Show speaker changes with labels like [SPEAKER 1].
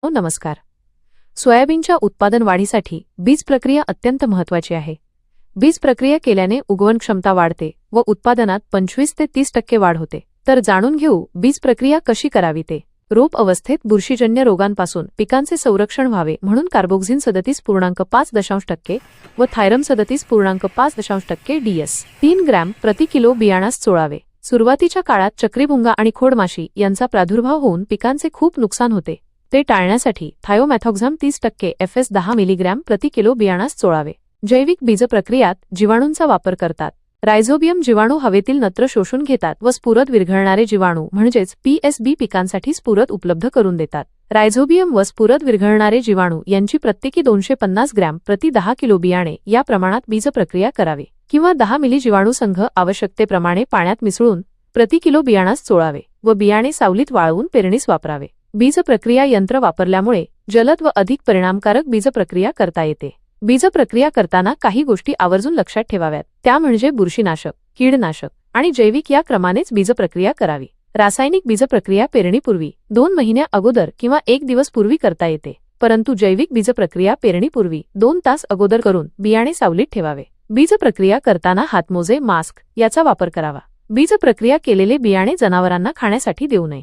[SPEAKER 1] नमस्कार. सोयाबीनच्या उत्पादन वाढीसाठी बीज प्रक्रिया अत्यंत महत्त्वाची आहे. बीज प्रक्रिया केल्याने उगवण क्षमता वाढते व उत्पादनात 25 ते 30% वाढ होते. तर जाणून घेऊ बीज प्रक्रिया कशी करावी ते. रोप अवस्थेत बुरशीजन्य रोगांपासून पिकांचे संरक्षण व्हावे म्हणून कार्बोक्झिन 37.5% व थायरम 37.5% DS 3 ग्रॅम प्रति किलो बियाणास चोळावे. सुरुवातीच्या काळात चक्रीभुंगा आणि खोडमाशी यांचा प्रादुर्भाव होऊन पिकांचे खूप नुकसान होते. ते टाळण्यासाठी थायोमॅथॉक्झाम 30% FS 10 मिलीग्रॅम प्रति किलो बियाणास चोळावे. जैविक बीजप्रक्रियात जीवाणूंचा वापर करतात. रायझोबियम जीवाणू हवेतील नत्र शोषून घेतात व स्फुरद विरघळणारे जीवाणू म्हणजेच PSB पिकांसाठी स्फुरद उपलब्ध करून देतात. रायझोबियम व स्फुरद विरघळणारे जीवाणू यांची प्रत्येकी 250 ग्रॅम प्रति 10 किलो बियाणे या प्रमाणात बीजप्रक्रिया करावी किंवा 10 मिली जीवाणू संघ आवश्यकतेप्रमाणे पाण्यात मिसळून प्रति किलो बियाणास चोळावे व बियाणे सावलीत वाळवून पेरणीस वापरावे. बीजप्रक्रिया यंत्र वापरल्यामुळे जलद व अधिक परिणामकारक बीजप्रक्रिया करता येते. बीजप्रक्रिया करताना काही गोष्टी आवर्जून लक्षात ठेवाव्यात. त्या म्हणजे बुरशीनाशक, कीडनाशक आणि जैविक या क्रमानेच बीजप्रक्रिया करावी. रासायनिक बीजप्रक्रिया पेरणीपूर्वी 2 महिन्या अगोदर किंवा 1 दिवस पूर्वी करता येते, परंतु जैविक बीजप्रक्रिया पेरणीपूर्वी 2 तास अगोदर करून बियाणे सावलीत ठेवावे. बीजप्रक्रिया करताना हातमोजे, मास्क याचा वापर करावा. बीजप्रक्रिया केलेले बियाणे जनावरांना खाण्यासाठी देऊ नये.